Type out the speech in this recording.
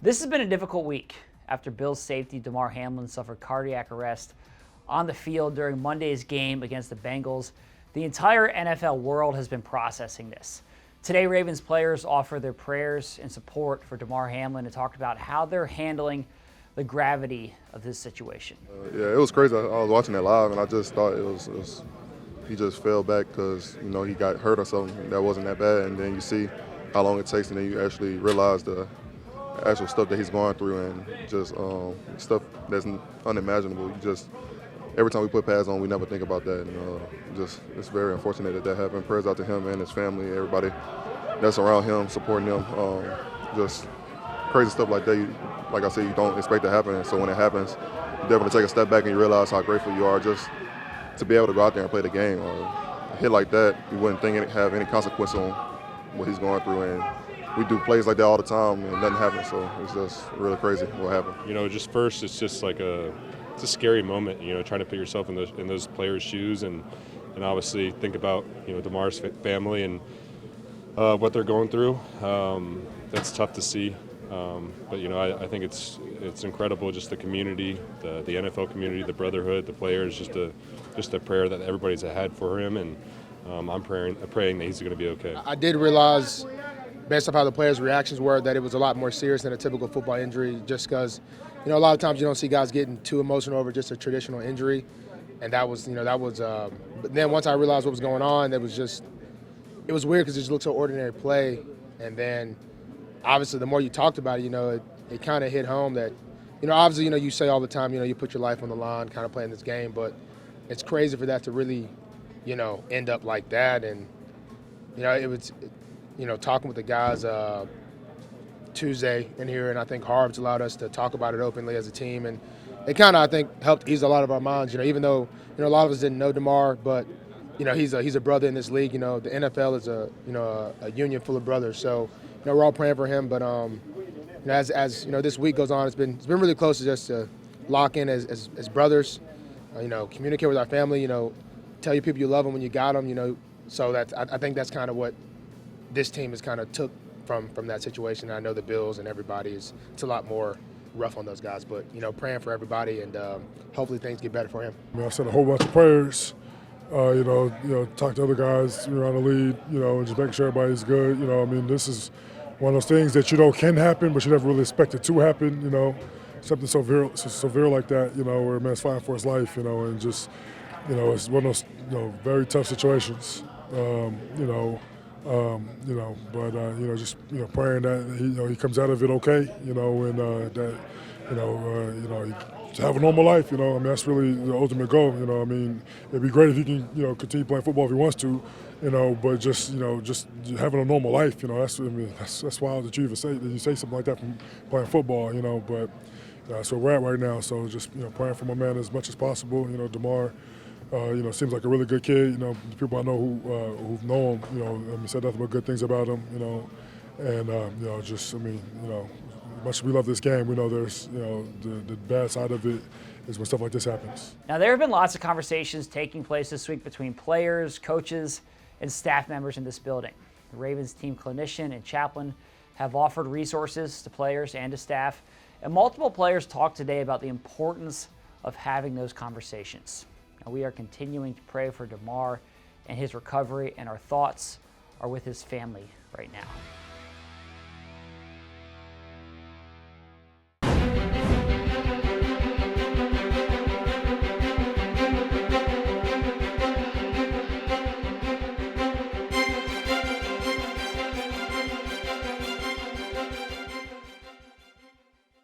This has been a difficult week after Bills safety Damar Hamlin suffered cardiac arrest on the field during Monday's game against the Bengals. The entire NFL world has been processing this. Today, Ravens players offered their prayers and support for Damar Hamlin and talked about how they're handling the gravity of this situation. Yeah, it was crazy. I was watching it live, and I just thought it was he just fell back because, he got hurt or something that wasn't that bad. And then you see how long it takes, and then you actually realize the actual stuff that he's going through and just stuff that's unimaginable. Every time we put pads on, we never think about that. And it's very unfortunate that happened. Prayers out to him and his family, everybody that's around him, supporting him. Just crazy stuff like that. Like I said, you don't expect to happen. So when it happens, you definitely take a step back and you realize how grateful you are just to be able to go out there and play the game. A hit like that, you wouldn't think it have any consequence on what he's going through. And we do plays like that all the time, and nothing happens. So it's just really crazy what happened. Just first, it's just like it's a scary moment. Trying to put yourself in those players' shoes, and obviously think about Damar's family and what they're going through. That's tough to see. But I think it's incredible, just the community, the NFL community, the brotherhood, the players, just a prayer that everybody's had for him, and I'm praying that he's going to be okay. I did realize, based on how the players' reactions were, that it was a lot more serious than a typical football injury, just because a lot of times you don't see guys getting too emotional over just a traditional injury, and that was but then once I realized what was going on, it was weird because it just looked so ordinary play, and then obviously the more you talked about it, it kind of hit home that, obviously, you say all the time, you put your life on the line kind of playing this game, but it's crazy for that to really, end up like that. And, it was, talking with the guys Tuesday in here, and I think Harbs allowed us to talk about it openly as a team. And it kind of, I think, helped ease a lot of our minds, even though, a lot of us didn't know Damar, but, he's a brother in this league. The NFL is a union full of brothers. So, we're all praying for him, but as this week goes on, it's been really close to just to lock in as brothers. Communicate with our family. Tell your people you love them when you got them. So that I think that's kind of what this team has kind of took from that situation. I know the Bills and everybody it's a lot more rough on those guys, but praying for everybody, and hopefully things get better for him. I said a whole bunch of prayers. Talk to other guys around the league. And just making sure everybody's good. This is one of those things that can happen, but you never really expect it to happen. Something so severe like that. Where a man's fighting for his life. And just, it's one of those very tough situations. Just praying that he comes out of it okay. And that to have a normal life. That's really the ultimate goal. It'd be great if he can continue playing football if he wants to. But just having a normal life, that's wild that you say something like that from playing football, But that's where we're at right now. So just praying for my man as much as possible. Damar, seems like a really good kid. The people I know who've known him, said nothing but good things about him. And much as we love this game, we know there's the bad side of it is when stuff like this happens. Now, there have been lots of conversations taking place this week between players, coaches, and staff members in this building. The Ravens team clinician and chaplain have offered resources to players and to staff, and multiple players talked today about the importance of having those conversations. Now, we are continuing to pray for Damar and his recovery, and our thoughts are with his family right now.